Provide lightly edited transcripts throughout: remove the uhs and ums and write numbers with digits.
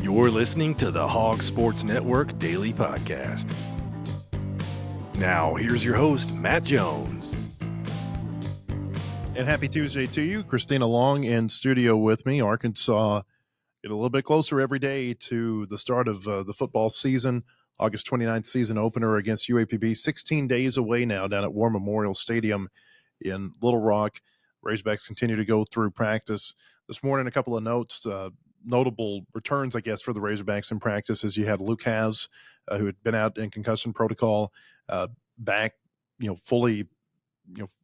You're listening to the Hawgs Sports Network Daily Podcast. Now, here's your host, Matt Jones. And happy Tuesday to you. Christina Long in studio with me. Arkansas get a little bit closer every day to the start of the football season. August 29th season opener against UAPB. 16 days away now down at War Memorial Stadium in Little Rock. Razorbacks continue to go through practice. This morning, a couple of notes. Notable returns, I guess, for the Razorbacks in practice is you had Luke Haas, who had been out in concussion protocol, back, fully,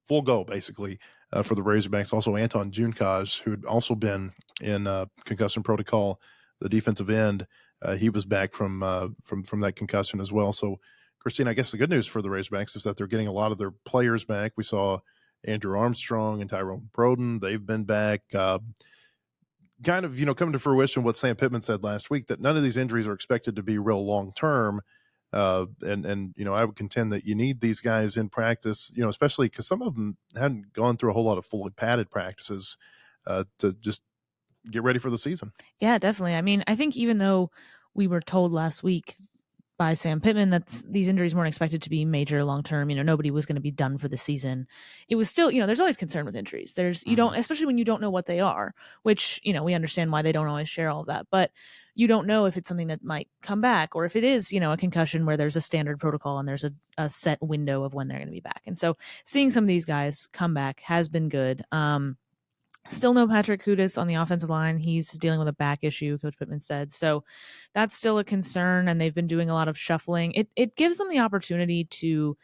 full go, basically, for the Razorbacks. Also, Anton Junkaj, who had also been in concussion protocol, the defensive end. He was back from that concussion as well. So, Christine, I guess the good news for the Razorbacks is that they're getting a lot of their players back. We saw Andrew Armstrong and Tyrone Broden. They've been back. Kind of, coming to fruition what Sam Pittman said last week, that none of these injuries are expected to be real long-term. And I would contend that you need these guys in practice, especially because some of them hadn't gone through a whole lot of fully padded practices to just get ready for the season. Yeah, definitely. I mean, I think even though we were told last week by Sam Pittman that these injuries weren't expected to be major long-term, nobody was going to be done for the season. It was still, there's always concern with injuries. You don't, especially when you don't know what they are, which, we understand why they don't always share all of that, but you don't know if it's something that might come back or if it is, a concussion where there's a standard protocol and there's a set window of when they're going to be back. And so seeing some of these guys come back has been good. Still no Patrick Kudus on the offensive line. He's dealing with a back issue, Coach Pittman said. So that's still a concern, and they've been doing a lot of shuffling. It gives them the opportunity to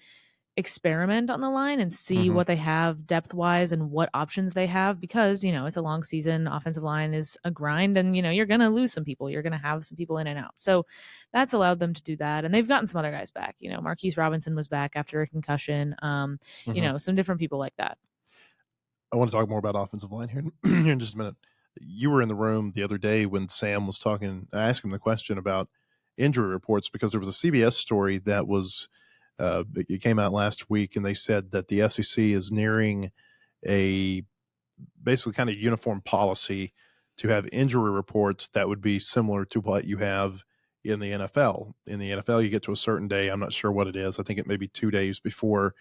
experiment on the line and see what they have depth-wise and what options they have because, it's a long season. Offensive line is a grind, and, you're going to lose some people. You're going to have some people in and out. So that's allowed them to do that, and they've gotten some other guys back. Marquise Robinson was back after a concussion, some different people like that. I want to talk more about offensive line here in just a minute. You were in the room the other day when Sam was talking. I asked him the question about injury reports because there was a CBS story that was it came out last week, and they said that the SEC is nearing a basically kind of uniform policy to have injury reports that would be similar to what you have in the NFL. In the NFL, you get to a certain day. I'm not sure what it is. I think it may be 2 days before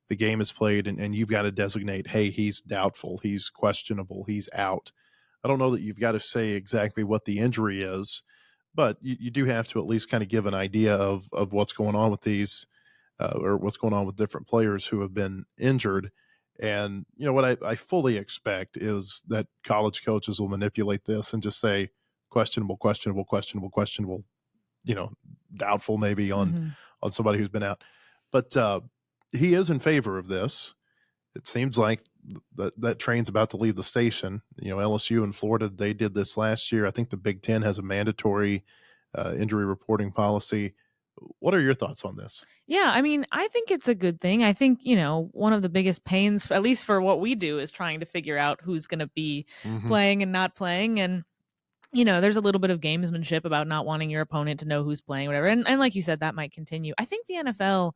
the game is played, and you've got to designate, hey, he's doubtful, he's questionable, he's out. I don't know that you've got to say exactly what the injury is, but you do have to at least kind of give an idea of what's going on with these or what's going on with different players who have been injured. And, what I fully expect is that college coaches will manipulate this and just say questionable, doubtful maybe on somebody who's been out. But he is in favor of this. It seems like that train's about to leave the station. LSU and Florida, they did this last year. I think the Big Ten has a mandatory injury reporting policy. What are your thoughts on this? Yeah, I mean, I think it's a good thing. I think, one of the biggest pains, at least for what we do, is trying to figure out who's going to be playing and not playing. And, there's a little bit of gamesmanship about not wanting your opponent to know who's playing, whatever. And like you said, that might continue. I think the NFL,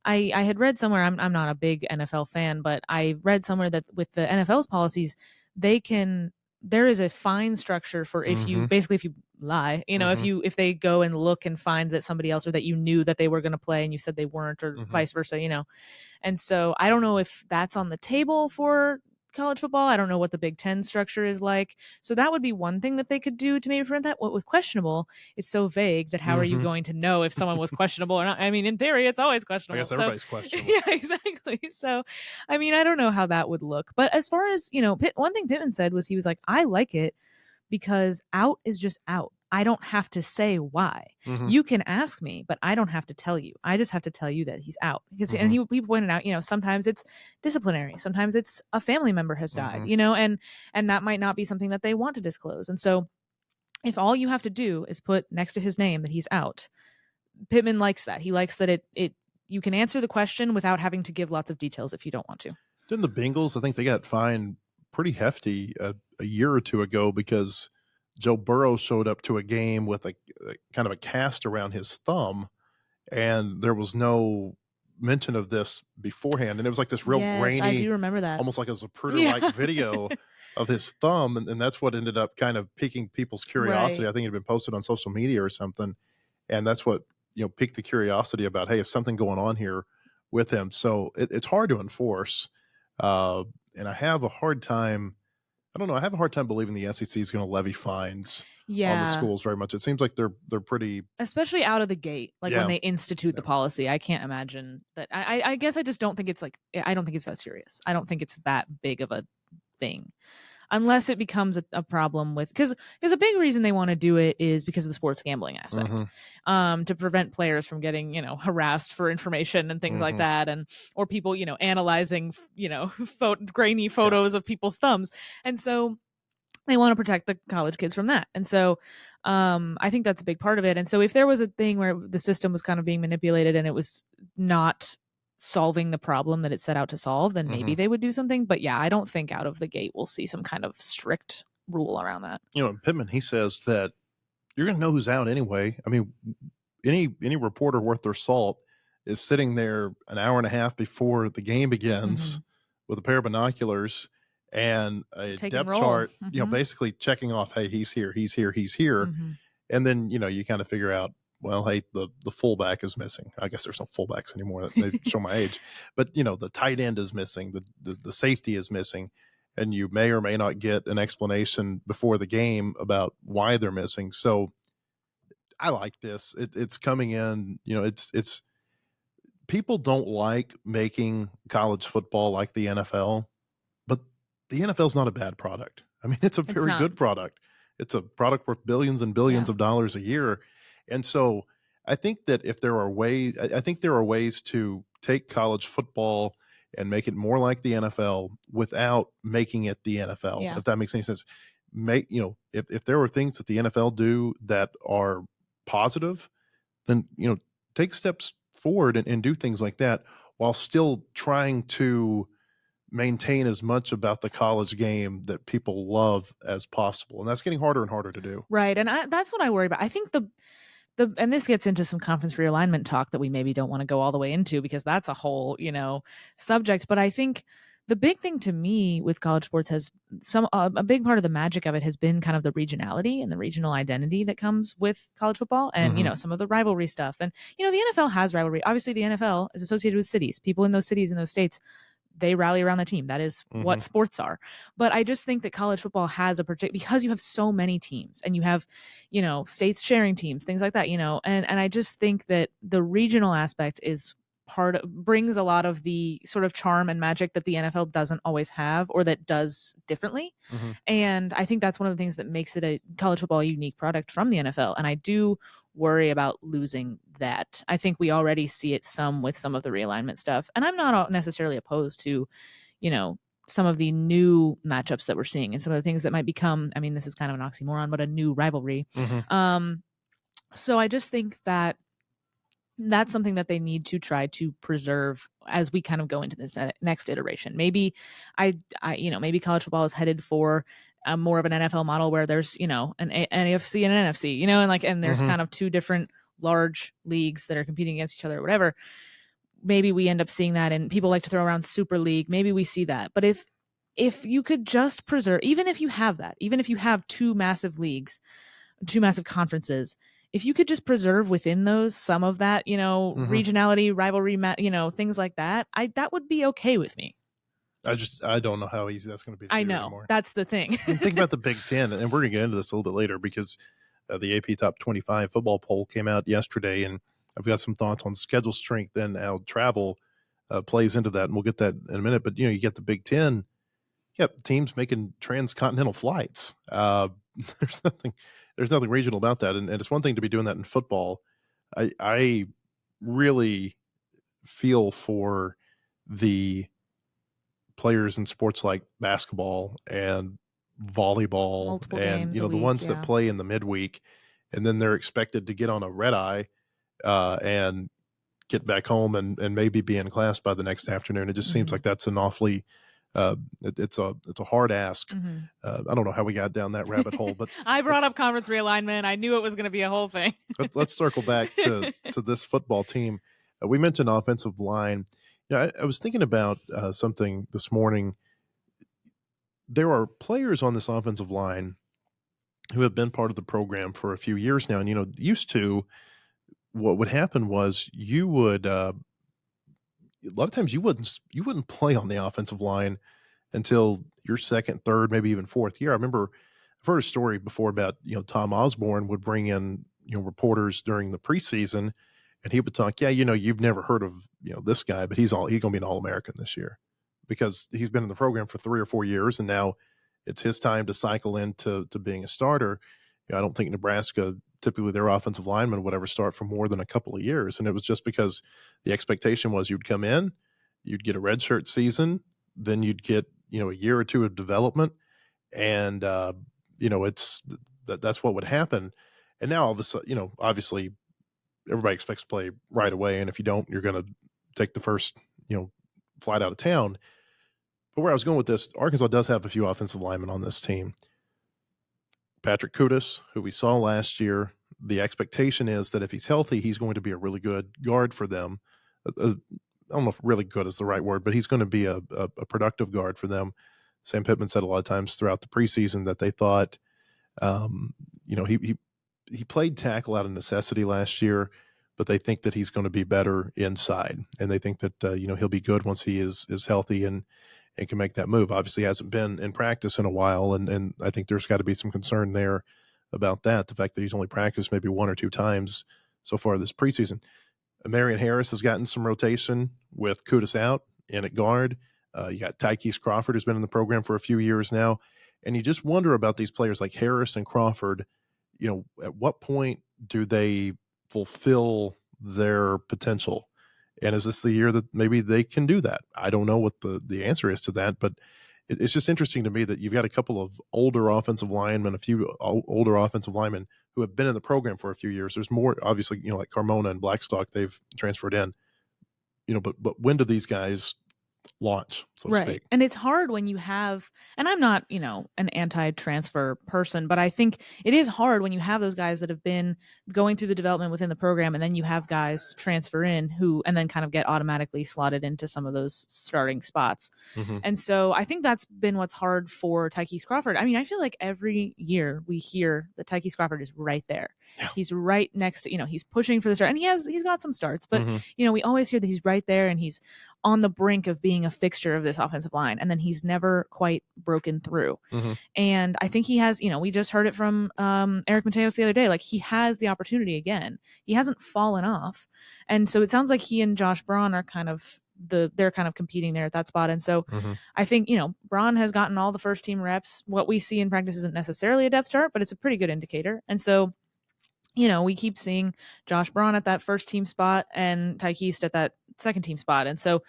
I had read somewhere, I'm not a big NFL fan, but I read somewhere that with the NFL's policies, there is a fine structure for if you lie, if they go and look and find that somebody else or that you knew that they were going to play and you said they weren't or vice versa, And so I don't know if that's on the table for college football. I don't know what the Big Ten structure is like. So that would be one thing that they could do to maybe prevent that. What with questionable, it's so vague that how are you going to know if someone was questionable or not? I mean, in theory, it's always questionable. I guess everybody's questionable. Yeah, exactly. So, I mean, I don't know how that would look. But as far as, one thing Pittman said was he was like, I like it because out is just out. I don't have to say why. You can ask me, but I don't have to tell you. I just have to tell you that he's out. Because and he pointed out, sometimes it's disciplinary, sometimes it's a family member has died, and that might not be something that they want to disclose. And so if all you have to do is put next to his name that he's out, Pittman likes that. He likes that it you can answer the question without having to give lots of details if you don't want to. Didn't the Bengals, I think they got fined pretty hefty a year or two ago because Joe Burrow showed up to a game with a kind of a cast around his thumb, and there was no mention of this beforehand. And it was like this real grainy. I do remember that. Almost like it was a Zapruder-like video. of his thumb, and that's what ended up kind of piquing people's curiosity. Right. I think it had been posted on social media or something, and that's what piqued the curiosity about, hey, is something going on here with him? So it's hard to enforce, and I have a hard time. I don't know. I have a hard time believing the SEC is going to levy fines on the Yeah. schools very much. It seems like they're pretty, Especially out of the gate, like Yeah. when they institute the policy. I can't imagine that. I guess I just don't think it's I don't think it's that serious. I don't think it's that big of a thing. Unless it becomes a problem with, because a big reason they want to do it is because of the sports gambling aspect, to prevent players from getting harassed for information and things like that, or people analyzing grainy photos of people's thumbs, and so they want to protect the college kids from that. And so I think that's a big part of it. And so if there was a thing where the system was kind of being manipulated and it was not solving the problem that it set out to solve, then maybe they would do something. But yeah, I don't think out of the gate we'll see some kind of strict rule around that. Pittman, he says that you're going to know who's out anyway. I mean, any reporter worth their salt is sitting there an hour and a half before the game begins with a pair of binoculars and a depth chart, basically checking off, hey, he's here, he's here, he's here. And then, you kind of figure out, well, hey, the fullback is missing. I guess there's no fullbacks anymore. They show my age. But, the tight end is missing. The safety is missing. And you may or may not get an explanation before the game about why they're missing. So I like this. It's coming in, it's people don't like making college football like the NFL, but the NFL is not a bad product. I mean, it's a very good product. It's a product worth billions and billions of dollars a year. And so I think that if there are ways to take college football and make it more like the NFL without making it the NFL, if that makes any sense. If there are things that the NFL do that are positive, then, take steps forward and do things like that while still trying to maintain as much about the college game that people love as possible. And that's getting harder and harder to do. Right. And that's what I worry about. I think and this gets into some conference realignment talk that we maybe don't want to go all the way into, because that's a whole, subject. But I think the big thing to me with college sports has a big part of the magic of it has been kind of the regionality and the regional identity that comes with college football, and some of the rivalry stuff. And the NFL has rivalry. Obviously, the NFL is associated with cities. People in those cities, in those states, they rally around the team. That is what sports are. But I just think that college football has because you have so many teams and you have, states sharing teams, things like that, and I just think that the regional aspect is brings a lot of the sort of charm and magic that the NFL doesn't always have, or that does differently. And I think that's one of the things that makes it college football a unique product from the NFL. And I do worry about losing that. I think we already see it with some of the realignment stuff. And I'm not necessarily opposed to, some of the new matchups that we're seeing and some of the things that might become, I mean, this is kind of an oxymoron, but a new rivalry. So I just think that that's something that they need to try to preserve as we kind of go into this next iteration. Maybe maybe college football is headed for more of an NFL model where there's, an AFC and an NFC, and there's kind of two different large leagues that are competing against each other or whatever. Maybe we end up seeing that, and people like to throw around Super League. Maybe we see that. But if you could just preserve, even if you have two massive leagues, two massive conferences, if you could just preserve within those some of that, regionality, rivalry, things like that, that would be okay with me. I don't know how easy that's going to be to do anymore. That's the thing. Think about the Big Ten, and we're going to get into this a little bit later because the AP Top 25 football poll came out yesterday, and I've got some thoughts on schedule strength and how travel plays into that, and we'll get that in a minute. But, you get the Big Ten, teams making transcontinental flights. There's nothing regional about that, and it's one thing to be doing that in football. I really feel for the players in sports like basketball and volleyball, multiple and games the ones that play in the midweek, and then they're expected to get on a red eye and get back home and maybe be in class by the next afternoon. It just seems like that's an awfully it's a hard ask. I don't know how we got down that rabbit hole, but I brought up conference realignment. I knew it was going to be a whole thing. Let's circle back to this football team. We mentioned offensive line. I was thinking about something this morning. there are players on this offensive line who have been part of the program for a few years now. And, used to, what would happen was you would, a lot of times you wouldn't play on the offensive line until your second, third, maybe even fourth year. I remember I've heard a story before about, Tom Osborne would bring in, reporters during the preseason, and he would talk, you've never heard of, this guy, but he's going to be an All-American this year because he's been in the program for 3 or 4 years, and now it's his time to cycle into being a starter. I don't think Nebraska, typically their offensive linemen would ever start for more than a couple of years. And it was just because the expectation was you'd come in, you'd get a redshirt season, then you'd get, a year or two of development. And, that's what would happen. And now all of a sudden, obviously everybody expects to play right away. And if you don't, you're going to take the first, flight out of town. But where I was going with this, Arkansas does have a few offensive linemen on this team. Patrick Kudus, who we saw last year, the expectation is that if he's healthy, he's going to be a really good guard for them. I don't know if really good is the right word, but he's going to be a productive guard for them. Sam Pittman said a lot of times throughout the preseason that they thought, he played tackle out of necessity last year, but they think that he's going to be better inside, and they think that he'll be good once he is healthy and can make that move. Obviously, he hasn't been in practice in a while, and I think there's got to be some concern there about that. The fact that he's only practiced maybe 1 or 2 times so far this preseason. Marion Harris has gotten some rotation with Kudus out and at guard. You got Tykees Crawford, who's been in the program for a few years now. And you just wonder about these players like Harris and Crawford. At what point do they fulfill their potential? And is this the year that maybe they can do that? I don't know what the answer is to that, but it's just interesting to me that you've got a couple of older offensive linemen, a few older offensive linemen who have been in the program for a few years. There's more, obviously, like Carmona and Blackstock, they've transferred in, but when do these guys launch, so to speak? And it's hard when you have, and I'm not, an anti-transfer person, but I think it is hard when you have those guys that have been going through the development within the program, and then you have guys transfer in and then kind of get automatically slotted into some of those starting spots. Mm-hmm. And so I think that's been what's hard for Tykees Crawford. I mean, I feel like every year we hear that Tykees Crawford is right there. Yeah. He's right next to, he's pushing for the start, and he's got some starts, but we always hear that he's right there and he's on the brink of being a fixture of this offensive line, and then he's never quite broken through. And I think he has, we just heard it from Eric Mateos the other day, like he has the opportunity again. He hasn't fallen off. And so it sounds like he and Josh Braun are kind of they're kind of competing there at that spot. And so I think, Braun has gotten all the first team reps. What we see in practice isn't necessarily a depth chart, but it's a pretty good indicator. And so, we keep seeing Josh Braun at that first team spot and Tykees at that second team spot. And so,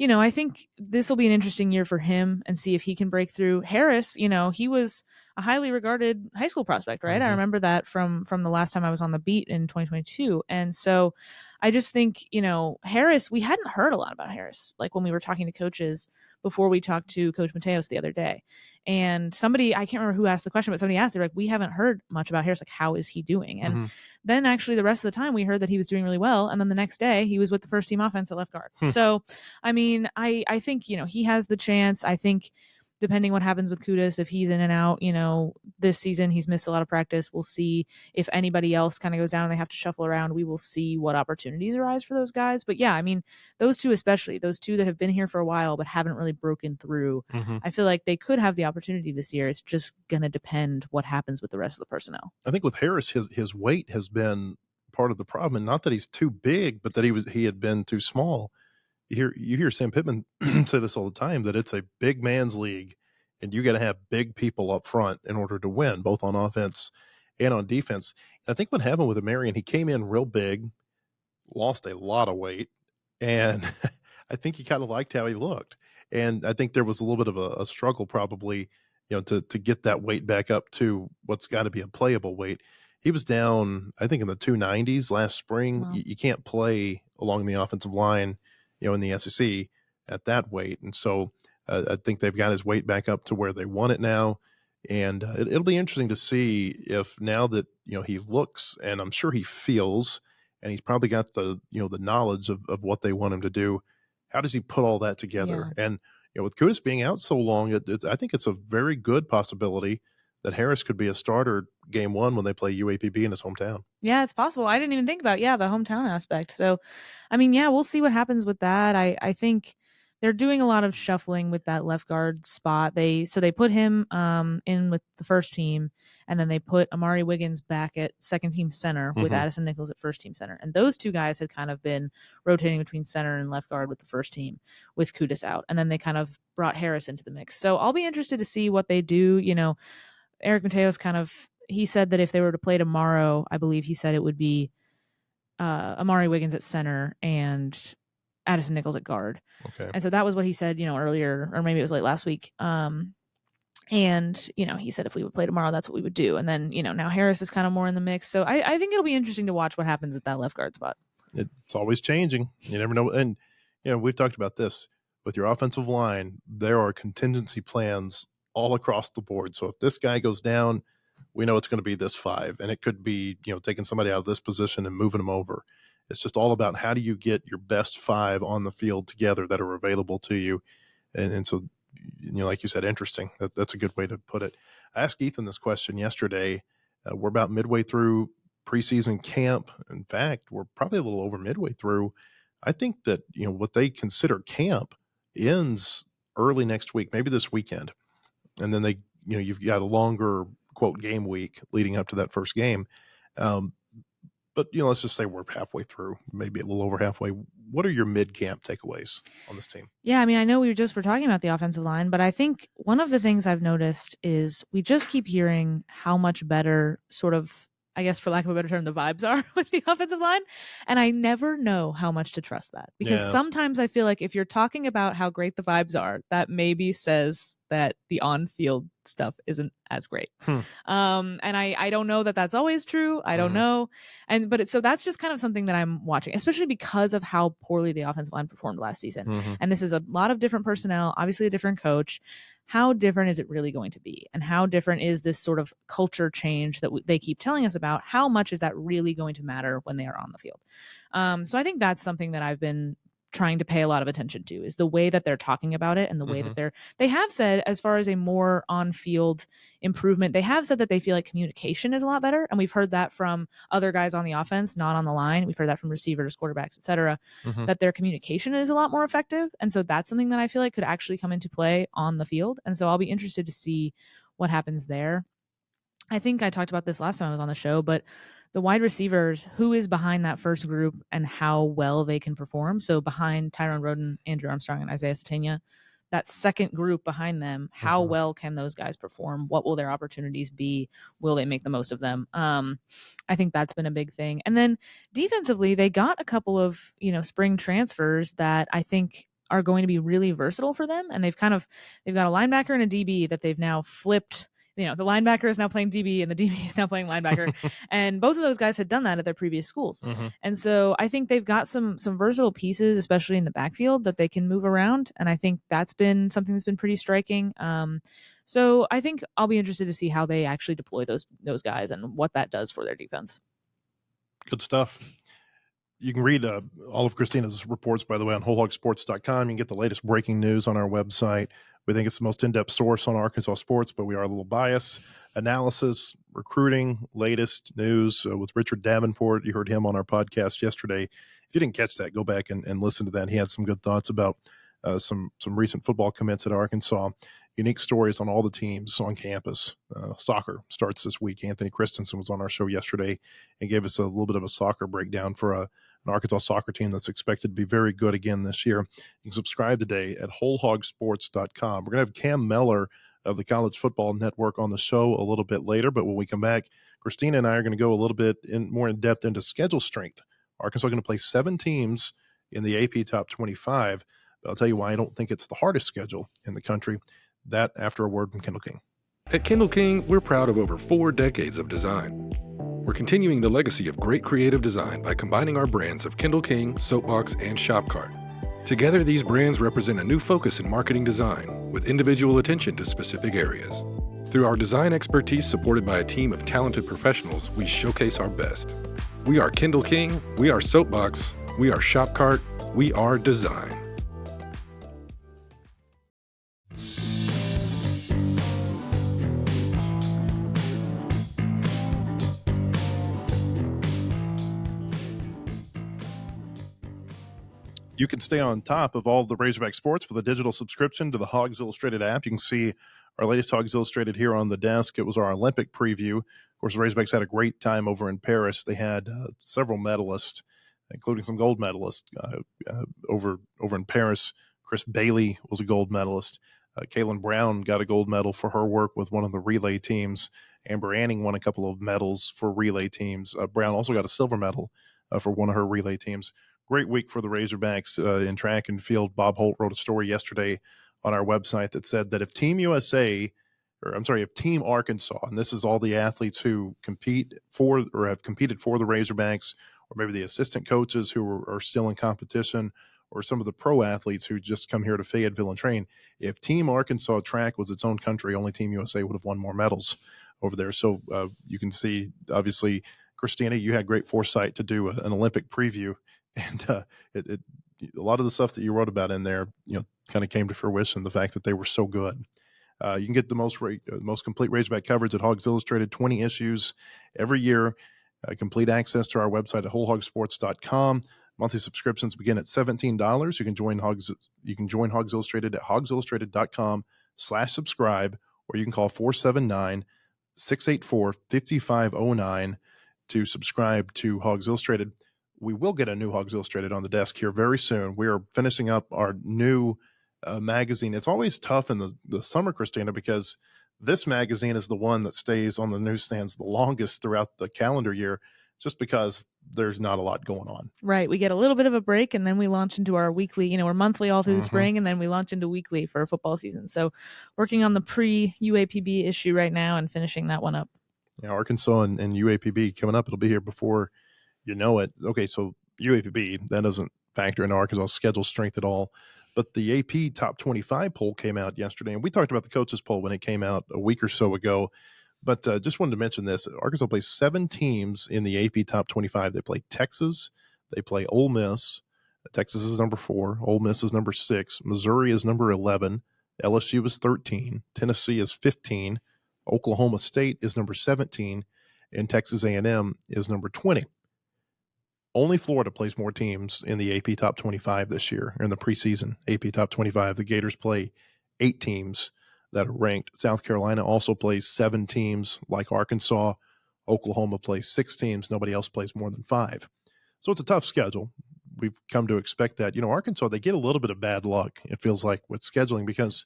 I think this will be an interesting year for him and see if he can break through. Harris, he was a highly regarded high school prospect, right? I remember that from the last time I was on the beat in 2022. And so I just think, Harris, we hadn't heard a lot about Harris, like when we were talking to coaches before we talked to Coach Mateos the other day. And somebody, I can't remember who asked the question, but somebody asked, they're like, we haven't heard much about Harris. Like, how is he doing? And then actually the rest of the time we heard that he was doing really well. And then the next day he was with the first team offense at left guard. So, I mean, I think, he has the chance. I think depending what happens with Kudus, if he's in and out, this season, he's missed a lot of practice. We'll see if anybody else kind of goes down and they have to shuffle around. We will see what opportunities arise for those guys. But yeah, I mean, those two, especially those two that have been here for a while, but haven't really broken through. I feel like they could have the opportunity this year. It's just going to depend what happens with the rest of the personnel. I think with Harris, his weight has been part of the problem, and not that he's too big, but that he had been too small. You hear Sam Pittman say this all the time, that it's a big man's league, and you got to have big people up front in order to win, both on offense and on defense. And I think what happened with Marion, he came in real big, lost a lot of weight, and I think he kind of liked how he looked. And I think there was a little bit of a struggle probably, to get that weight back up to what's got to be a playable weight. He was down, I think, in the 290s last spring. Wow. You can't play along the offensive line, in the SEC at that weight. And so I think they've got his weight back up to where they want it now. And it'll be interesting to see if now that, he looks, and I'm sure he feels, and he's probably got the, the knowledge of what they want him to do. How does he put all that together? Yeah. And, with Kudus being out so long, I think it's a very good possibility that Harris could be a starter game one when they play UAPB in his hometown. Yeah, it's possible. I didn't even think about, the hometown aspect. So, I mean, we'll see what happens with that. I think they're doing a lot of shuffling with that left guard spot. They put him in with the first team, and then they put Amari Wiggins back at second team center with Addison Nichols at first team center. And those two guys had kind of been rotating between center and left guard with the first team with Kudus out. And then they kind of brought Harris into the mix. So I'll be interested to see what they do. Eric Mateos he said that if they were to play tomorrow, I believe he said it would be Amari Wiggins at center and Addison Nichols at guard. Okay. And so that was what he said, earlier, or maybe it was late last week. And, he said if we would play tomorrow, that's what we would do. And then, now Harris is kind of more in the mix. So I think it'll be interesting to watch what happens at that left guard spot. It's always changing. You never know. And, we've talked about this with your offensive line. There are contingency plans all across the board. So if this guy goes down, we know it's going to be this 5, and it could be, taking somebody out of this position and moving them over. It's just all about how do you get your best 5 on the field together that are available to you. And so, like you said, interesting. That's a good way to put it. I asked Ethan this question yesterday. We're about midway through preseason camp. In fact, we're probably a little over midway through. I think that, what they consider camp ends early next week, maybe this weekend. And then you've got a longer, quote, game week leading up to that first game. But, let's just say we're halfway through, maybe a little over halfway. What are your mid-camp takeaways on this team? Yeah, I mean, I know we were talking about the offensive line, but I think one of the things I've noticed is we just keep hearing how much better, sort of, I guess for lack of a better term, the vibes are with the offensive line. And I never know how much to trust that, because sometimes I feel like if you're talking about how great the vibes are, that maybe says that the on-field stuff isn't as great. And I don't know that that's always true. I don't know. So that's just kind of something that I'm watching, especially because of how poorly the offensive line performed last season. And this is a lot of different personnel, obviously a different coach. How different is it really going to be? And how different is this sort of culture change that they keep telling us about? How much is that really going to matter when they are on the field? So I think that's something that I've been trying to pay a lot of attention to, is the way that they're talking about it, and the way that they have said, as far as a more on-field improvement, they have said that they feel like communication is a lot better. And we've heard that from other guys on the offense, not on the line. We've heard that from receivers, quarterbacks, etc., that their communication is a lot more effective. And so that's something that I feel like could actually come into play on the field. And so I'll be interested to see what happens there. I think I talked about this last time I was on the show, but the wide receivers, who is behind that first group and how well they can perform. So behind Tyrone Roden, Andrew Armstrong, and Isaiah Satania, that second group behind them, how well can those guys perform? What will their opportunities be? Will they make the most of them? I think that's been a big thing. And then defensively, they got a couple of, spring transfers that I think are going to be really versatile for them. And they've got a linebacker and a DB that they've now flipped. The linebacker is now playing DB and the DB is now playing linebacker. And both of those guys had done that at their previous schools. And so I think they've got some versatile pieces, especially in the backfield, that they can move around. And I think that's been something that's been pretty striking. So I think I'll be interested to see how they actually deploy those guys and what that does for their defense. Good stuff. You can read all of Christina's reports, by the way, on wholehogsports.com. You can get the latest breaking news on our website. We think it's the most in-depth source on Arkansas sports, but we are a little biased. Analysis, recruiting, latest news with Richard Davenport. You heard him on our podcast yesterday. If you didn't catch that, go back and listen to that. He had some good thoughts about some recent football commits at Arkansas. Unique stories on all the teams on campus. Soccer starts this week. Anthony Christensen was on our show yesterday and gave us a little bit of a soccer breakdown for an Arkansas soccer team that's expected to be very good again this year. You can subscribe today at wholehogsports.com. We're going to have Cam Mellor of the College Football Network on the show a little bit later, but when we come back, Christina and I are going to go a little bit more in depth into schedule strength. Arkansas is going to play 7 teams in the AP Top 25, but I'll tell you why I don't think it's the hardest schedule in the country. That after a word from Kendall King. At Kendall King, we're proud of over 4 decades of design. We're continuing the legacy of great creative design by combining our brands of Kendall King, Soapbox, and Shopcart. Together, these brands represent a new focus in marketing design with individual attention to specific areas. Through our design expertise supported by a team of talented professionals, we showcase our best. We are Kendall King, we are Soapbox, we are Shopcart, we are design. You can stay on top of all the Razorback sports with a digital subscription to the Hawgs Illustrated app. You can see our latest Hawgs Illustrated here on the desk. It was our Olympic preview. Of course, the Razorbacks had a great time over in Paris. They had several medalists, including some gold medalists over in Paris. Chris Bailey was a gold medalist. Kaylin Brown got a gold medal for her work with one of the relay teams. Amber Anning won a couple of medals for relay teams. Brown also got a silver medal for one of her relay teams. Great week for the Razorbacks in track and field. Bob Holt wrote a story yesterday on our website that said that if Team Arkansas, and this is all the athletes who compete for or have competed for the Razorbacks, or maybe the assistant coaches who are still in competition, or some of the pro athletes who just come here to Fayetteville and train, if Team Arkansas track was its own country, only Team USA would have won more medals over there. So you can see, obviously, Christina, you had great foresight to do an Olympic preview. And a lot of the stuff that you wrote about in there, kind of came to fruition, the fact that they were so good. You can get the most complete Razorback coverage at Hawgs Illustrated, 20 issues every year, complete access to our website at wholehogsports.com. Monthly subscriptions begin at $17. You can join Hawgs Illustrated at hogsillustrated.com/subscribe, or you can call 479-684-5509 to subscribe to Hawgs Illustrated. We will get a new Hawgs Illustrated on the desk here very soon. We are finishing up our new magazine. It's always tough in the summer, Christina, because this magazine is the one that stays on the newsstands the longest throughout the calendar year, just because there's not a lot going on. Right. We get a little bit of a break, and then we launch into our weekly, we're monthly all through the spring, and then we launch into weekly for football season. So working on the pre-UAPB issue right now and finishing that one up. Yeah, Arkansas and UAPB coming up. It'll be here before you know it. Okay, so UAPB, that doesn't factor in Arkansas' schedule strength at all. But the AP Top 25 poll came out yesterday, and we talked about the coaches poll when it came out a week or so ago. But just wanted to mention this. Arkansas plays 7 teams in the AP Top 25. They play Texas. They play Ole Miss. Texas is number 4. Ole Miss is number 6. Missouri is number 11. LSU is 13. Tennessee is 15. Oklahoma State is number 17. And Texas A&M is number 20. Only Florida plays more teams in the AP Top 25 this year, in the preseason AP Top 25. The Gators play 8 teams that are ranked. South Carolina also plays 7 teams like Arkansas. Oklahoma plays 6 teams. Nobody else plays more than 5. So it's a tough schedule. We've come to expect that. Arkansas, they get a little bit of bad luck, it feels like, with scheduling, because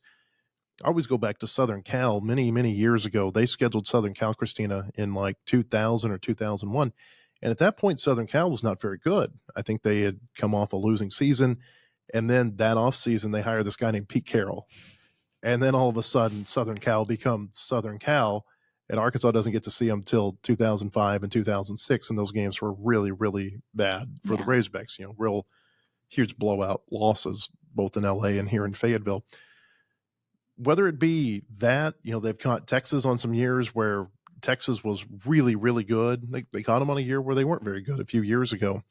I always go back to Southern Cal many, many years ago. They scheduled Southern Cal, Christina, in like 2000 or 2001. And at that point, Southern Cal was not very good. I think they had come off a losing season. And then that offseason, they hired this guy named Pete Carroll. And then all of a sudden, Southern Cal becomes Southern Cal, and Arkansas doesn't get to see them till 2005 and 2006. And those games were really, really bad for the Razorbacks. Real huge blowout losses, both in LA and here in Fayetteville. Whether it be that, they've caught Texas on some years where Texas was really, really good. They caught them on a year where they weren't very good a few years ago.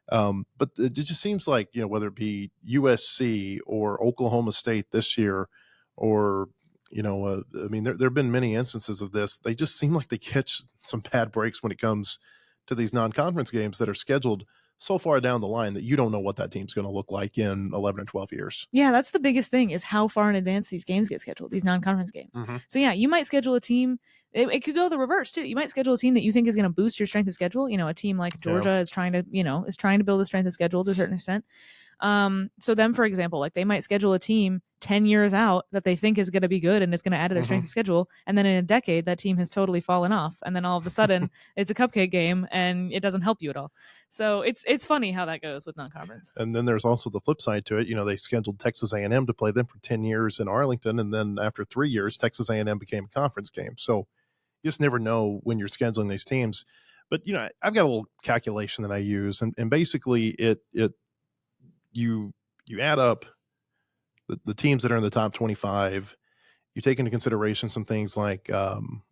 But it just seems like, whether it be USC or Oklahoma State this year, or, there have been many instances of this. They just seem like they catch some bad breaks when it comes to these non-conference games that are scheduled so far down the line that you don't know what that team's going to look like in 11 or 12 years. Yeah, that's the biggest thing, is how far in advance these games get scheduled, these non-conference games. So yeah, you might schedule a team. It could go the reverse too. You might schedule a team that you think is going to boost your strength of schedule. A team like Georgia is trying to build a strength of schedule to a certain extent. So them, for example, like they might schedule a team 10 years out that they think is going to be good and is going to add to their strength of schedule. And then in a decade, that team has totally fallen off. And then all of a sudden it's a cupcake game and it doesn't help you at all. So it's funny how that goes with non-conference. And then there's also the flip side to it. They scheduled Texas A&M to play them for 10 years in Arlington. And then after 3 years, Texas A&M became a conference game. So you just never know when you're scheduling these teams. But, I've got a little calculation that I use, and basically you add up the teams that are in the top 25. You take into consideration some things like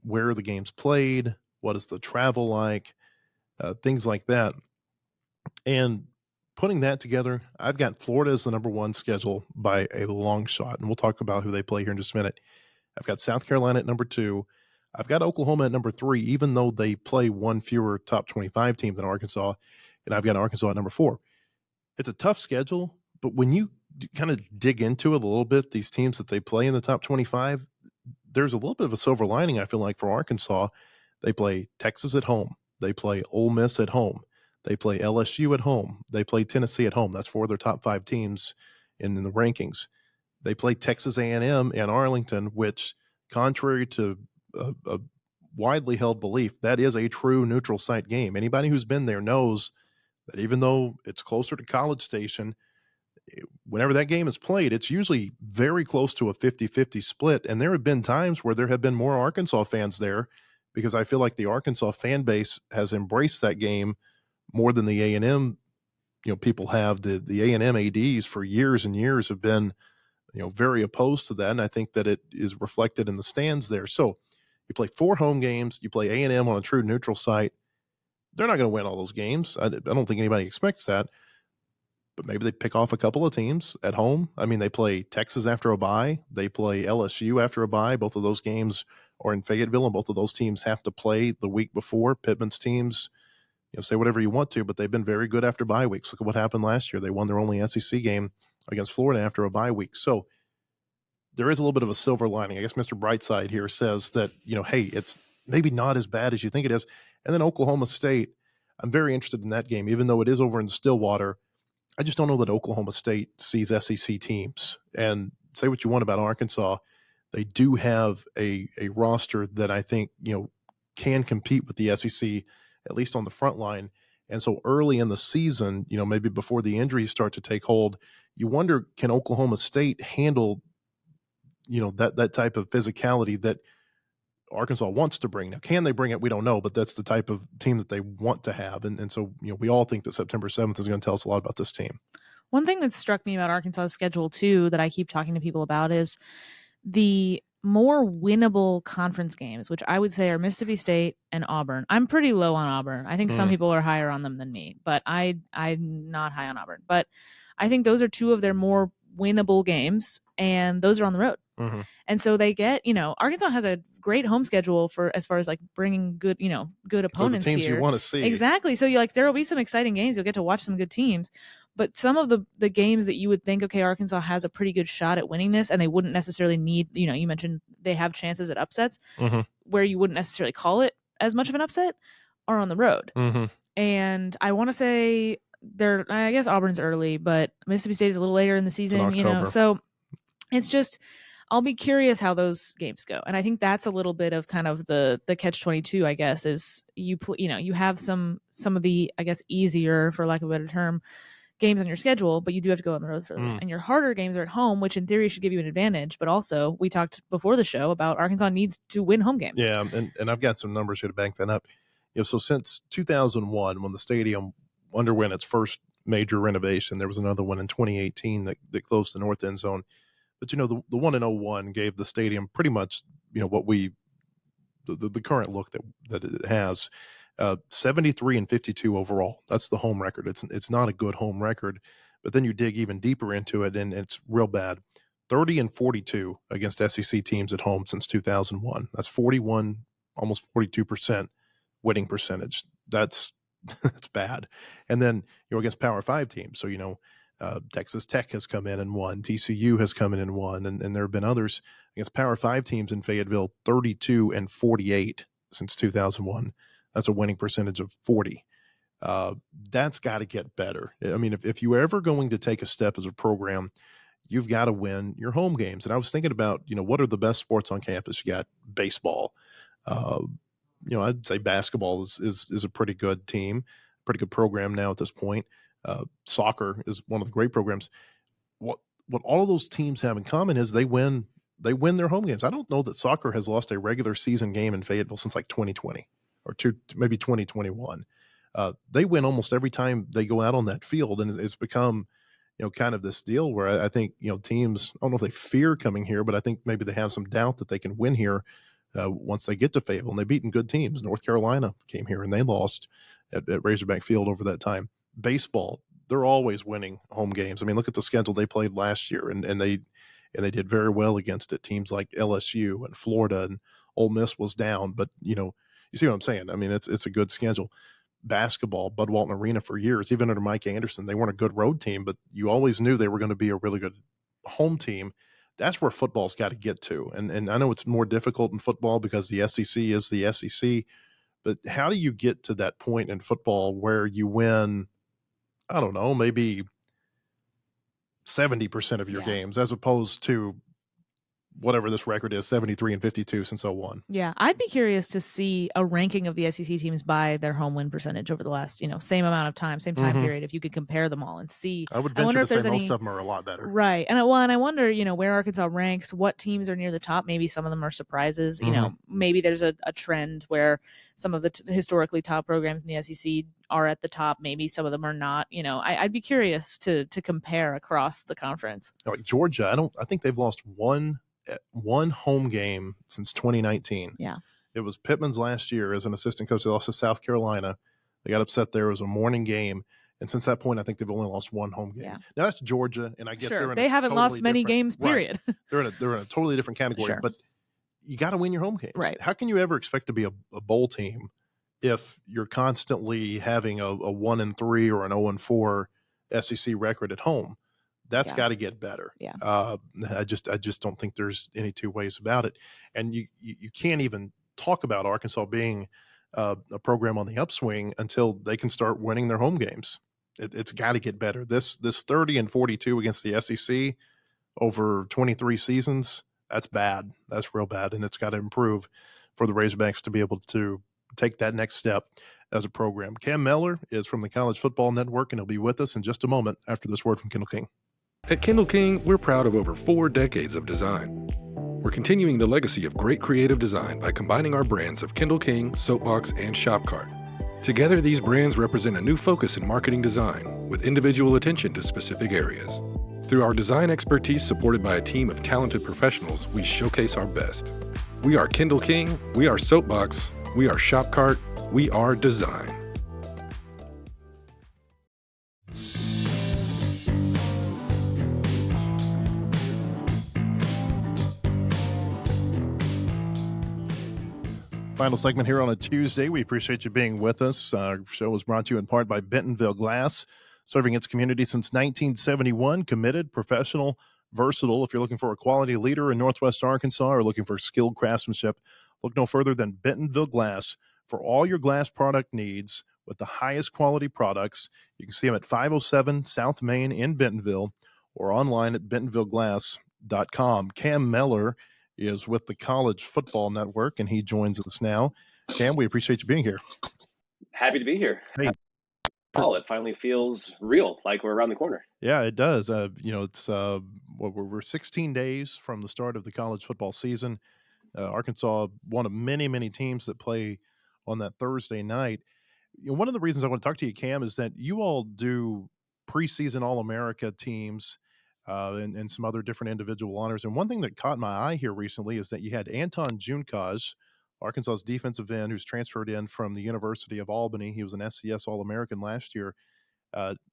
where are the games played, what is the travel like, things like that. And putting that together, I've got Florida as the number 1 schedule by a long shot, and we'll talk about who they play here in just a minute. I've got South Carolina at number 2. I've got Oklahoma at number 3, even though they play 1 fewer top 25 team than Arkansas, and I've got Arkansas at number 4. It's a tough schedule, But when you kind of dig into it a little bit, these teams that they play in the top 25, there's a little bit of a silver lining, I feel like, for Arkansas. They play Texas at home. They play Ole Miss at home. They play LSU at home. They play Tennessee at home. That's 4 of their top 5 teams in the rankings. They play Texas A&M and Arlington, which, contrary to a widely held belief, that is a true neutral site game. Anybody who's been there knows that even though it's closer to College Station, whenever that game is played, it's usually very close to a 50-50 split. And there have been times where there have been more Arkansas fans there, because I feel like the Arkansas fan base has embraced that game more than the A&M, people have. The A&M ADs for years and years have been, very opposed to that. And I think that it is reflected in the stands there. So you play 4 home games, you play A&M on a true neutral site. They're not going to win all those games. I don't think anybody expects that. But maybe they pick off a couple of teams at home. I mean, they play Texas after a bye. They play LSU after a bye. Both of those games are in Fayetteville, and both of those teams have to play the week before. Pittman's teams, say whatever you want to, but they've been very good after bye weeks. Look at what happened last year. They won their only SEC game against Florida after a bye week. So there is a little bit of a silver lining. I guess Mr. Brightside here says that, hey, it's maybe not as bad as you think it is. And then Oklahoma State, I'm very interested in that game, even though it is over in Stillwater. I just don't know that Oklahoma State sees SEC teams. And say what you want about Arkansas, they do have a roster that I think, can compete with the SEC, at least on the front line. And so early in the season, maybe before the injuries start to take hold, you wonder, can Oklahoma State handle, that type of physicality that Arkansas wants to bring. Now, can they bring it? We don't know, but that's the type of team that they want to have. And so, we all think that September 7th is going to tell us a lot about this team. One thing that struck me about Arkansas's schedule, too, that I keep talking to people about is the more winnable conference games, which I would say are Mississippi State and Auburn. I'm pretty low on Auburn. I think some people are higher on them than me, but I'm not high on Auburn. But I think those are 2 of their more winnable games, and those are on the road. Mm-hmm. And so they get, Arkansas has a great home schedule for as far as like bringing good, good opponents teams here. You want to see. Exactly. So there will be some exciting games. You'll get to watch some good teams. But some of the games that you would think, okay, Arkansas has a pretty good shot at winning this, and they wouldn't necessarily need, you mentioned they have chances at upsets where you wouldn't necessarily call it as much of an upset, are on the road. And I want to say I guess Auburn's early, but Mississippi State is a little later in the season, so it's just, I'll be curious how those games go. And I think that's a little bit of kind of the catch-22, I guess, is you have some of the, I guess, easier, for lack of a better term, games on your schedule, but you do have to go on the road for those. And your harder games are at home, which in theory should give you an advantage. But also, we talked before the show about Arkansas needs to win home games. Yeah, and I've got some numbers here to back that up. So since 2001, when the stadium underwent its first major renovation, there was another one in 2018 that closed the north end zone. But, the one in 01 gave the stadium pretty much, what the current look that it has. 73-52 overall. That's the home record. It's not a good home record, but then you dig even deeper into it, and it's real bad. 30-42 against SEC teams at home since 2001. That's 41, almost 42% winning percentage. That's bad. And then against Power 5 teams. So Texas Tech has come in and won. TCU has come in and won, and there have been others against Power 5 teams in Fayetteville. 32-48 since 2001. That's a winning percentage of 40. That's got to get better. I mean, if you're ever going to take a step as a program, you've got to win your home games. And I was thinking about, what are the best sports on campus? You got baseball. I'd say basketball is a pretty good team, pretty good program now at this point. Soccer is one of the great programs. What all of those teams have in common is they win their home games. I don't know that soccer has lost a regular season game in Fayetteville since like 2020 or maybe 2021. They win almost every time they go out on that field, and it's become, kind of this deal where I think, teams, I don't know if they fear coming here, but I think maybe they have some doubt that they can win here once they get to Fayetteville. And they've beaten good teams. North Carolina came here and they lost at Razorback Field over that time. Baseball, they're always winning home games. I mean, look at the schedule they played last year, and they did very well against it. Teams like LSU and Florida, and Ole Miss was down, but you see what I'm saying? I mean, it's a good schedule. basketball, Bud Walton Arena, for years. Even under Mike Anderson, they weren't a good road team, but you always knew they were going to be a really good home team. That's where football's got to get to. And I know it's more difficult in football because the SEC is the SEC, but how do you get to that point in football where you win, I don't know, maybe 70% of your games, as opposed to whatever this record is, 73-52 since 01. Yeah, I'd be curious to see a ranking of the SEC teams by their home win percentage over the last, same amount of time, same time period, if you could compare them all and see. I would venture to say most of them are a lot better. Right. And I wonder, where Arkansas ranks, what teams are near the top. Maybe some of them are surprises. Maybe there's a trend where some of the historically top programs in the SEC are at the top. Maybe some of them are not. I'd be curious to compare across the conference. Like Georgia, I think they've lost one home game since 2019. Yeah. It was Pittman's last year as an assistant coach. They lost to South Carolina. They got upset there. It was a morning game. And since that point, I think they've only lost one home game. Yeah. Now that's Georgia, and I get they haven't lost many games, period. Right. They're in a totally different category, but you got to win your home games. Right. How can you ever expect to be a bowl team if you're constantly having a 1-3 or an 0-4 SEC record at home? That's got to get better. Yeah. I just don't think there's any two ways about it. And you can't even talk about Arkansas being a program on the upswing until they can start winning their home games. It's got to get better. This 30-42 against the SEC over 23 seasons, that's bad. That's real bad, and it's got to improve for the Razorbacks to be able to take that next step as a program. Cam Mellor is from the College Football Network, and he'll be with us in just a moment after this word from Kendall King. At Kendall King, we're proud of over 4 decades of design. We're continuing the legacy of great creative design by combining our brands of Kendall King, Soapbox, and Shopcart. Together, these brands represent a new focus in marketing design with individual attention to specific areas. Through our design expertise supported by a team of talented professionals, we showcase our best. We are Kendall King, we are Soapbox, we are Shopcart, we are design. Final segment here on a Tuesday. We appreciate you being with us. Our show was brought to you in part by Bentonville Glass, serving its community since 1971. Committed, professional, versatile. If you're looking for a quality leader in Northwest Arkansas or looking for skilled craftsmanship, look no further than Bentonville Glass for all your glass product needs with the highest quality products. You can see them at 507 South Main in Bentonville or online at bentonvilleglass.com. Cam Mellor is with the College Football Network, and he joins us now. Cam, we appreciate you being here. Happy to be here. Hey. It finally feels real, like we're around the corner. Yeah, it does. It's we're 16 days from the start of the college football season. Arkansas, one of many, many teams that play on that Thursday night. One of the reasons I want to talk to you, Cam, is that you all do preseason All-America teams and some other different individual honors. And one thing that caught my eye here recently is that you had Anton Junkaj, Arkansas's defensive end, who's transferred in from the University of Albany. He was an FCS All-American last year.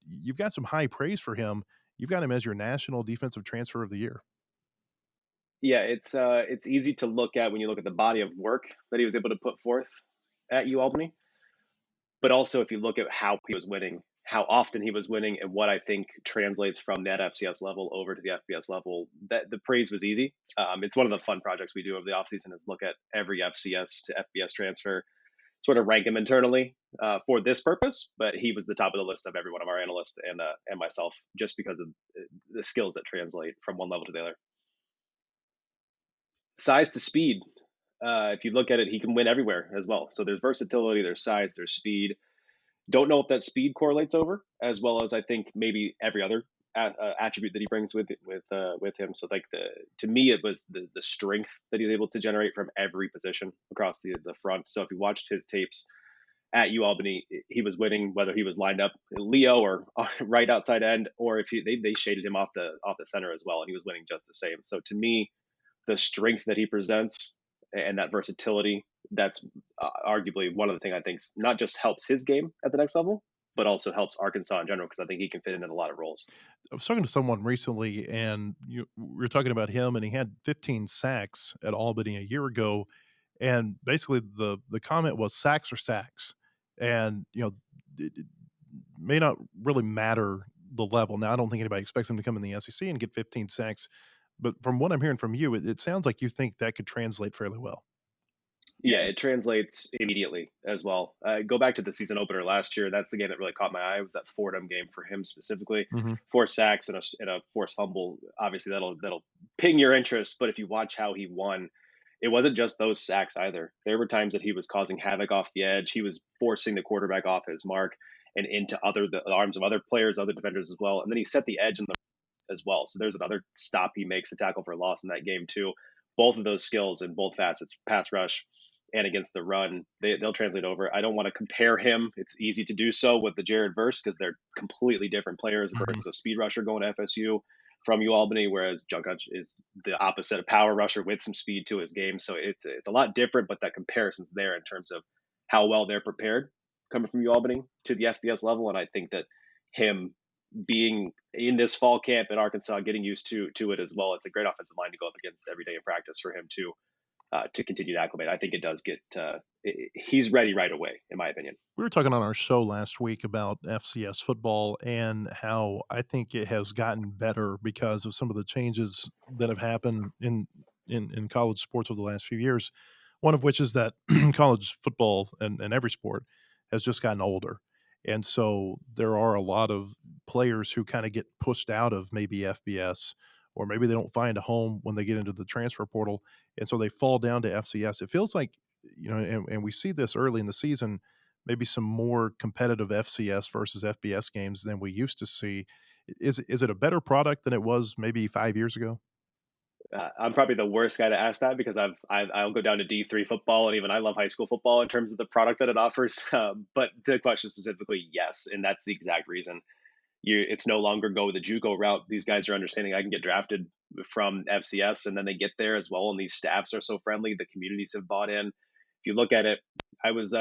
You've got some high praise for him. You've got him as your National Defensive Transfer of the Year. Yeah, it's easy to look at when you look at the body of work that he was able to put forth at UAlbany. But also if you look at how he was winning, how often he was winning, and what I think translates from that FCS level over to the FBS level, that the praise was easy. It's one of the fun projects we do over the offseason is look at every FCS to FBS transfer, sort of rank him internally for this purpose. But he was the top of the list of every one of our analysts and myself, just because of the skills that translate from one level to the other. Size to speed. If you look at it, he can win everywhere as well. So there's versatility, there's size, there's speed. Don't know if that speed correlates over as well as I think maybe every other attribute that he brings with him. So like to me, it was the strength that he was able to generate from every position across the front. So if you watched his tapes at UAlbany, he was winning whether he was lined up Leo or right outside end, or if they shaded him off the center as well, and he was winning just the same. So to me, the strength that he presents and that versatility, that's arguably one of the things I think not just helps his game at the next level, but also helps Arkansas in general, because I think he can fit in a lot of roles. I was talking to someone recently, and we were talking about him, and he had 15 sacks at Albany a year ago, and basically the comment was sacks are sacks. And, it may not really matter the level. Now, I don't think anybody expects him to come in the SEC and get 15 sacks, but from what I'm hearing from you, it sounds like you think that could translate fairly well. Yeah, it translates immediately as well. Go back to the season opener last year. That's the game that really caught my eye. It was that Fordham game for him specifically. Hmm. 4 sacks and a forced fumble. Obviously, that'll ping your interest. But if you watch how he won, it wasn't just those sacks either. There were times that he was causing havoc off the edge. He was forcing the quarterback off his mark and into the arms of other players, other defenders as well. And then he set the edge in the as well. So there's another stop he makes, a tackle for a loss in that game too. Both of those skills in both facets, pass rush and against the run, they'll translate over. I don't want to compare him. It's easy to do so with the Jared Verse because they're completely different players Hmm. versus a speed rusher going to FSU from UAlbany, whereas Junkaj is the opposite, a power rusher with some speed to his game. So it's a lot different, but that comparison's there in terms of how well they're prepared coming from UAlbany to the FBS level. And I think that him being in this fall camp in Arkansas, getting used to it as well. It's a great offensive line to go up against every day in practice for him to continue to acclimate. I think it does get he's ready right away, in my opinion. We were talking on our show last week about FCS football and how I think it has gotten better because of some of the changes that have happened in college sports over the last few years. One of which is that college football and every sport has just gotten older. And so there are a lot of players who kind of get pushed out of maybe FBS, or maybe they don't find a home when they get into the transfer portal. And so they fall down to FCS. It feels like, and we see this early in the season, maybe some more competitive FCS versus FBS games than we used to see. Is it a better product than it was maybe 5 years ago? I'm probably the worst guy to ask that because I'll go down to D3 football and even I love high school football in terms of the product that it offers. But the question specifically, yes, and that's the exact reason. It's no longer go the JUCO route. These guys are understanding I can get drafted from FCS, and then they get there as well. And these staffs are so friendly. The communities have bought in. If you look at it, I was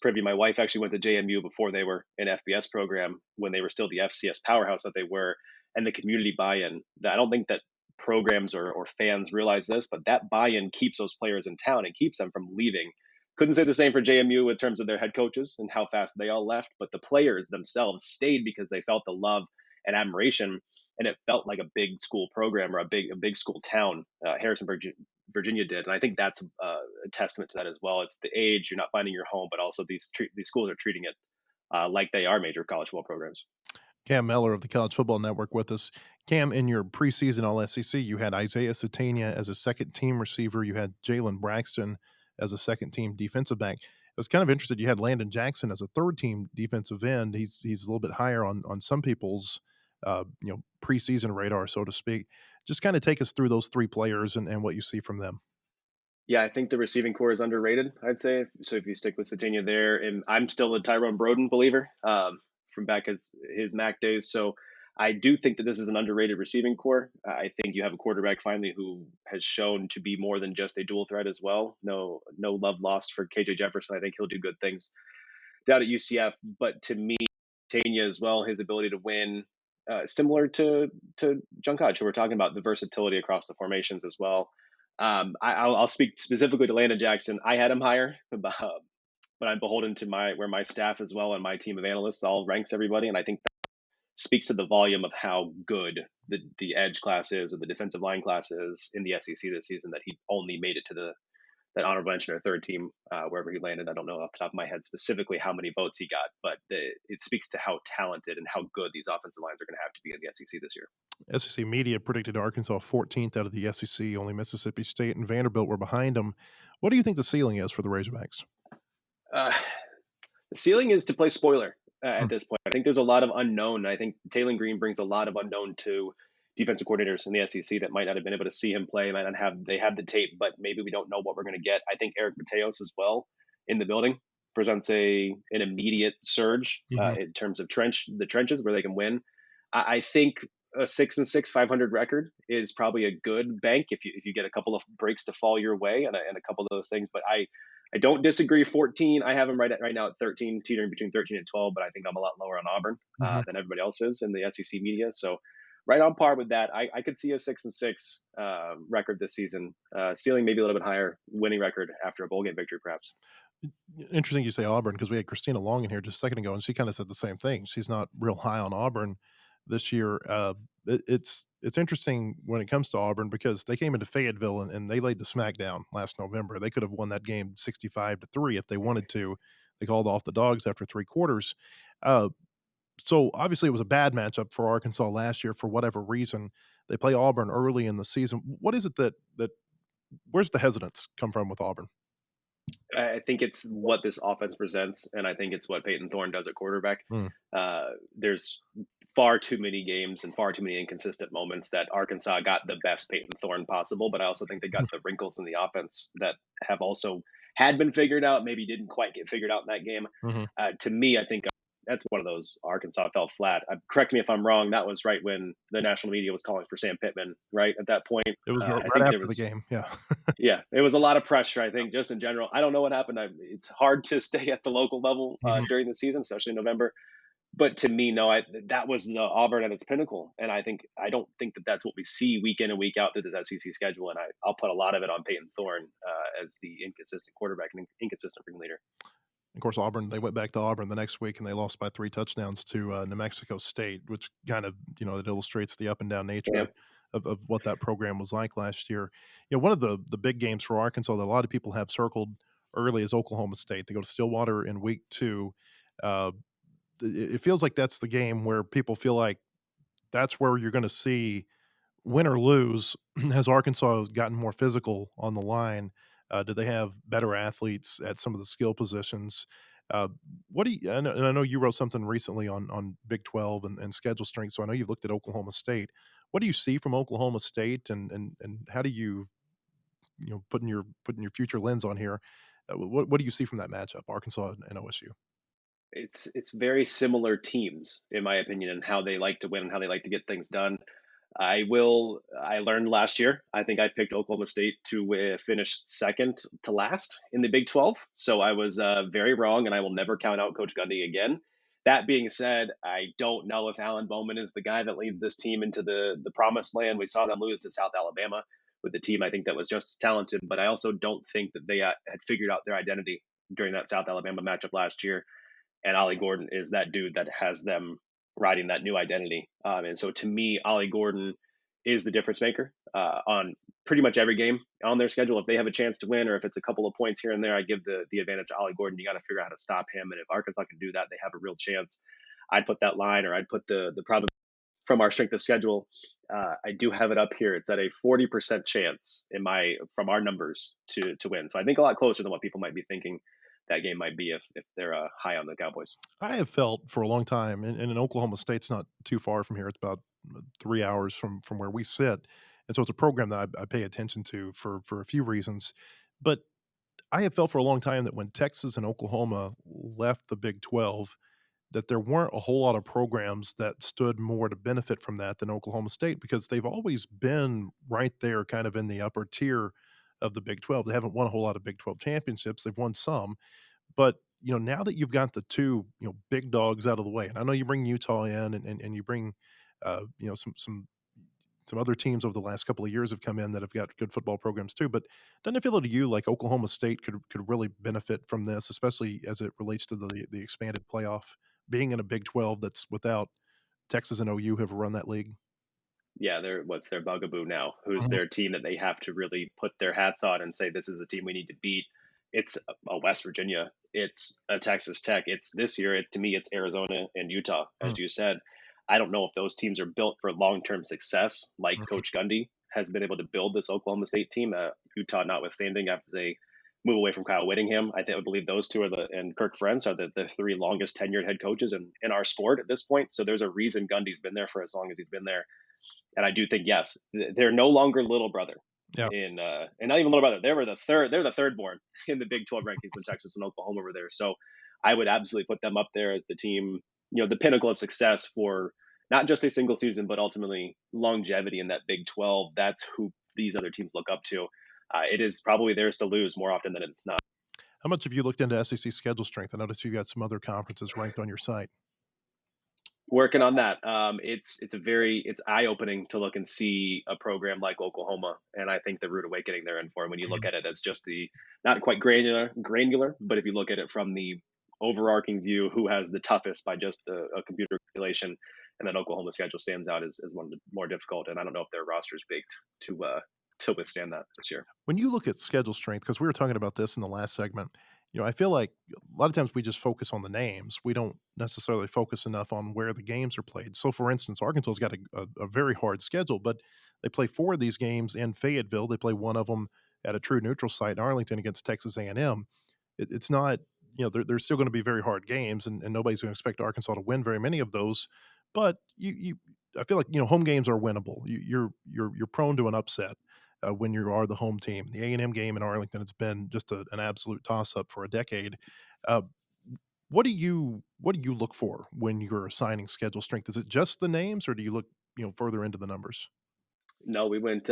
privy. My wife actually went to JMU before they were an FBS program when they were still the FCS powerhouse that they were, and the community buy-in. I don't think that programs or fans realize this, but that buy-in keeps those players in town and keeps them from leaving. Couldn't say the same for JMU in terms of their head coaches and how fast they all left, but the players themselves stayed because they felt the love and admiration, and it felt like a big school program or a big school town. Harrisonburg, Virginia did, and I think that's a testament to that as well. It's the age, you're not finding your home, but also these schools are treating it like they are major college football programs. Cam Mellor of the College Football Network with us. Cam, in your preseason All SEC, you had Isaiah Satania as a second team receiver. You had Jalen Braxton as a second team defensive back. I was kind of interested. You had Landon Jackson as a third team defensive end. He's a little bit higher on some people's preseason radar, so to speak. Just kind of take us through those three players and what you see from them. Yeah, I think the receiving core is underrated, I'd say. So if you stick with Satania there, and I'm still a Tyrone Broden believer from back his MAC days. So I do think that this is an underrated receiving core. I think you have a quarterback finally who has shown to be more than just a dual threat as well. No love lost for KJ Jefferson. I think he'll do good things down at UCF. But to me, Tanya as well, his ability to win, similar to Junkaj, who we're talking about, the versatility across the formations as well. I'll speak specifically to Landon Jackson. I had him higher, but I'm beholden to where my staff as well and my team of analysts all ranks everybody, and I think that speaks to the volume of how good the edge class is or the defensive line class is in the SEC this season. That he only made it to that honorable mention or third team wherever he landed. I don't know off the top of my head specifically how many votes he got, but it speaks to how talented and how good these offensive lines are going to have to be in the SEC this year. SEC media predicted Arkansas 14th out of the SEC. Only Mississippi State and Vanderbilt were behind them. What do you think the ceiling is for the Razorbacks? Uh, the ceiling is to play spoiler Hmm. at this point. I think there's a lot of unknown. I think Taylor Green brings a lot of unknown to defensive coordinators in the SEC that might not have been able to see him play, might not have they have the tape, but maybe we don't know what we're going to get. I think Eric Mateos as well in the building presents an immediate surge Hmm. in terms of the trenches where they can win. I think a 6-6 500 record is probably a good bank if you get a couple of breaks to fall your way and a couple of those things. But I don't disagree. 14, I have them right now at 13, teetering between 13 and 12, but I think I'm a lot lower on Auburn Hmm. than everybody else is in the SEC media. So right on par with that. I could see a 6-6 record this season, ceiling maybe a little bit higher, winning record after a bowl game victory, perhaps. Interesting you say Auburn because we had Christina Long in here just a second ago, and she kind of said the same thing. She's not real high on Auburn this year. It's interesting when it comes to Auburn because they came into Fayetteville and they laid the smack down last November. They could have won that game 65-3 if they wanted to. They called off the dogs after 3 quarters. Uh, so obviously it was a bad matchup for Arkansas last year for whatever reason. They play Auburn early in the season. What is it that where's the hesitance come from with Auburn? I think it's what this offense presents, and I think it's what Peyton Thorne does at quarterback. Mm. There's far too many games and far too many inconsistent moments that Arkansas got the best Peyton Thorne possible, but I also think they got the wrinkles in the offense that have also had been figured out, maybe didn't quite get figured out in that game. Mhm. To me, I think that's one of those Arkansas fell flat. Correct me if I'm wrong. That was right when the national media was calling for Sam Pittman, right at that point. It was I right think there after the was game, yeah. yeah, it was a lot of pressure, I think, just in general. I don't know what happened. It's hard to stay at the local level Mhm. during the season, especially in November. But to me, no, that was the Auburn at its pinnacle, and I don't think that that's what we see week in and week out through this SEC schedule. And I'll put a lot of it on Peyton Thorne as the inconsistent quarterback and inconsistent ringleader. Of course, Auburn, they went back to Auburn the next week and they lost by 3 touchdowns to New Mexico State, which kind of, it illustrates the up and down Yeah, nature of what that program was like last year. One of the big games for Arkansas that a lot of people have circled early is Oklahoma State. They go to Stillwater in week 2. Uh, it feels like that's the game where people feel like that's where you're going to see win or lose, has Arkansas gotten more physical on the line? Do they have better athletes at some of the skill positions? Uh, what do you? And I know you wrote something recently on Big 12 and schedule strength. So I know you've looked at Oklahoma State. What do you see from Oklahoma State, and how do you putting your future lens on here? What do you see from that matchup, Arkansas and OSU? it's very similar teams in my opinion, and how they like to win and how they like to get things done. I learned last year. I think I picked Oklahoma State to finish second to last in the Big 12. So I was very wrong, and I will never count out Coach Gundy again. That being said, I don't know if Alan Bowman is the guy that leads this team into the promised land. We saw them lose to South Alabama with the team I think that was just as talented, but I also don't think that they had figured out their identity during that South Alabama matchup last year. And Ollie Gordon is that dude that has them riding that new identity. And so to me, Ollie Gordon is the difference maker on pretty much every game on their schedule. If they have a chance to win, or if it's a couple of points here and there, I give the advantage to Ollie Gordon. You got to figure out how to stop him. And if Arkansas can do that, they have a real chance. I'd put that line, or I'd put the probability from our strength of schedule. I do have it up here. It's at a 40% chance from our numbers to win. So I think a lot closer than what people might be thinking that game might be if they're high on the Cowboys. I have felt for a long time, and in Oklahoma State's not too far from here. It's about 3 hours from where we sit, and so it's a program that I pay attention to for a few reasons. But I have felt for a long time that when Texas and Oklahoma left the Big 12, that there weren't a whole lot of programs that stood more to benefit from that than Oklahoma State because they've always been right there, kind of in the upper tier of the Big 12. They haven't won a whole lot of Big 12 championships. They've won some, but, now that you've got the 2, big dogs out of the way, and I know you bring Utah in and you bring, some other teams over the last couple of years have come in that have got good football programs too, but doesn't it feel to you like Oklahoma State could really benefit from this, especially as it relates to the expanded playoff, being in a Big 12 that's without Texas and OU have run that league? Yeah, what's their bugaboo now? Who's Mhm. their team that they have to really put their hats on and say this is the team we need to beat? It's a West Virginia. It's a Texas Tech. It's this year. To me, it's Arizona and Utah, Mhm. as you said. I don't know if those teams are built for long-term success, like Mhm. Coach Gundy has been able to build this Oklahoma State team. Utah, notwithstanding, after they move away from Kyle Whittingham, I believe those two and Kirk Ferentz are the 3 longest tenured head coaches in our sport at this point. So there's a reason Gundy's been there for as long as he's been there. And I do think yes, they're no longer little brother Yeah. and not even little brother. They were the third. They're the third born in the Big 12 rankings when Texas and Oklahoma were there. So I would absolutely put them up there as the team, the pinnacle of success for not just a single season, but ultimately longevity in that Big 12. That's who these other teams look up to. It is probably theirs to lose more often than it's not. How much have you looked into SEC schedule strength? I noticed you got some other conferences ranked on your site. Working on that. It's eye opening to look and see a program like Oklahoma, and I think the rude awakening they're in for. When you look at it as just the not quite granular, but if you look at it from the overarching view, who has the toughest by just a computer calculation, and then Oklahoma's schedule stands out as one of the more difficult. And I don't know if their roster's baked to withstand that this year. When you look at schedule strength, because we were talking about this in the last segment, I feel like a lot of times we just focus on the names. We don't necessarily focus enough on where the games are played. So, for instance, Arkansas's got a very hard schedule, but they play 4 of these games in Fayetteville. They play one of them at a true neutral site in Arlington against Texas A&M. It's not, they're still going to be very hard games, and nobody's going to expect Arkansas to win very many of those. But I feel like home games are winnable. You're prone to an upset when you are the home team. The A&M game in Arlington, it's been just an absolute toss-up for a decade. Uh, what do you look for when you're assigning schedule strength? Is it just the names, or do you look further into the numbers? No, we went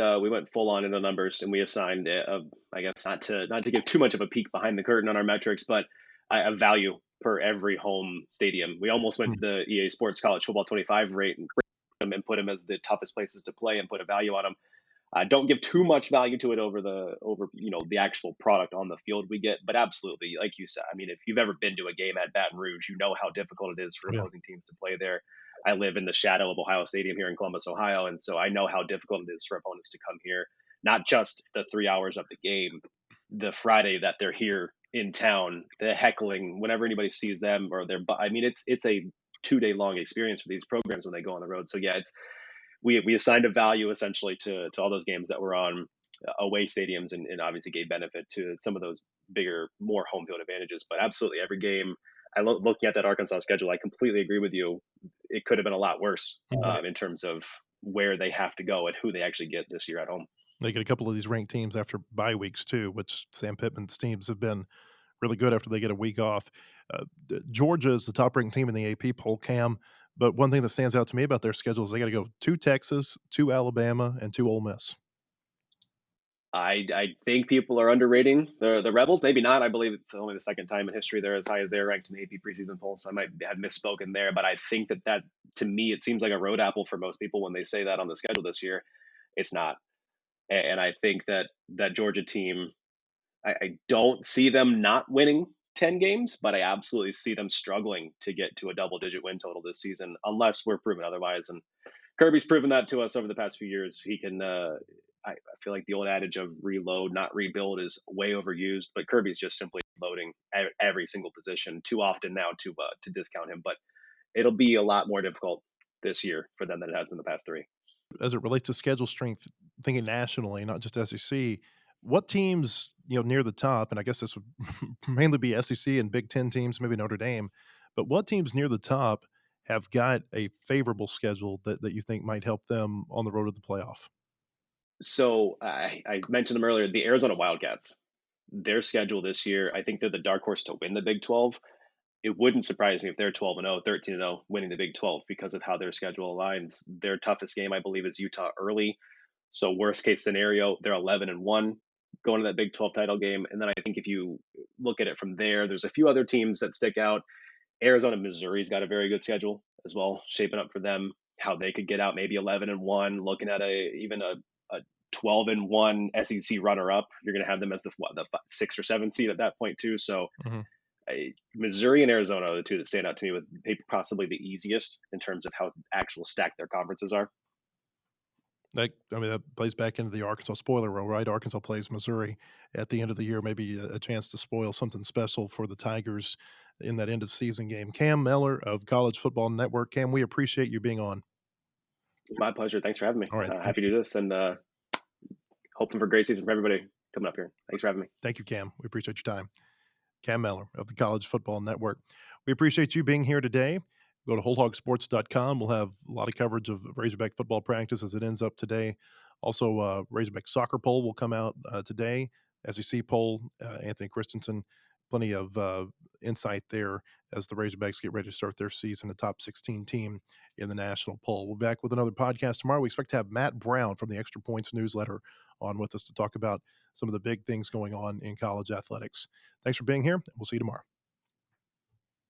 full on into numbers, and we assigned I guess not to give too much of a peek behind the curtain on our metrics, but a value per every home stadium. We almost went to the EA Sports College Football 25 rate and put them as the toughest places to play and put a value on them. Don't give too much value to it over the actual product on the field we get, but absolutely, like you said, I mean, if you've ever been to a game at Baton Rouge, you know how difficult it is for Yeah. opposing teams to play there. I live in the shadow of Ohio Stadium here in Columbus, Ohio, and so I know how difficult it is for opponents to come here. Not just the 3 hours of the game, the Friday that they're here in town, the heckling whenever anybody sees them or I mean, it's a 2 day long experience for these programs when they go on the road. So yeah, we assigned a value essentially to all those games that were on away stadiums, and obviously gave benefit to some of those bigger, more home field advantages. But absolutely every game, looking at that Arkansas schedule, I completely agree with you. It could have been a lot worse in terms of where they have to go and who they actually get this year at home. They get a couple of these ranked teams after bye weeks too, which Sam Pittman's teams have been really good after they get a week off. Georgia is the top-ranked team in the AP poll, Cam. But one thing that stands out to me about their schedule is they got to go to Texas, to Alabama, and to Ole Miss. I think people are underrating the Rebels. Maybe not. I believe it's only the second time in history they're as high as they're ranked in the AP preseason poll. So I might have misspoken there. But I think that to me, it seems like a road apple for most people when they say that on the schedule this year. It's not. And I think that Georgia team, I don't see them not winning 10 games, but I absolutely see them struggling to get to a double-digit win total this season, unless we're proven otherwise. And Kirby's proven that to us over the past few years. He can. I feel like the old adage of reload, not rebuild, is way overused. But Kirby's just simply loading every single position too often now to discount him. But it'll be a lot more difficult this year for them than it has been the past 3. As it relates to schedule strength, thinking nationally, not just SEC, what teams, near the top, and I guess this would mainly be SEC and Big Ten teams, maybe Notre Dame, but what teams near the top have got a favorable schedule that you think might help them on the road to the playoff? So I mentioned them earlier. The Arizona Wildcats, their schedule this year, I think they're the dark horse to win the Big 12. It wouldn't surprise me if they're 12-0, 13-0, winning the Big 12 because of how their schedule aligns. Their toughest game, I believe, is Utah early. So worst case scenario, they're 11-1 going to that Big 12 title game. And then I think if you look at it from there, there's a few other teams that stick out. Arizona, Missouri's got a very good schedule as well, shaping up for them. How they could get out maybe 11-1, looking at even a 12-1 SEC runner-up. You're going to have them as the 6 or 7 seed at that point too. So Missouri and Arizona are the two that stand out to me with maybe possibly the easiest in terms of how actual stacked their conferences are. That plays back into the Arkansas spoiler role, right? Arkansas plays Missouri at the end of the year, maybe a chance to spoil something special for the Tigers in that end of season game. Cam Mellor of College Football Network. Cam, we appreciate you being on. My pleasure. Thanks for having me. All right. Happy to do this, and hoping for a great season for everybody coming up here. Thanks for having me. Thank you, Cam. We appreciate your time. Cam Mellor of the College Football Network. We appreciate you being here today. Go to WholeHogSports.com. We'll have a lot of coverage of Razorback football practice as it ends up today. Also, Razorback soccer poll will come out today. SEC poll, Anthony Christensen, plenty of insight there as the Razorbacks get ready to start their season, a top 16 team in the national poll. We'll be back with another podcast tomorrow. We expect to have Matt Brown from the Extra Points newsletter on with us to talk about some of the big things going on in college athletics. Thanks for being here. We'll see you tomorrow.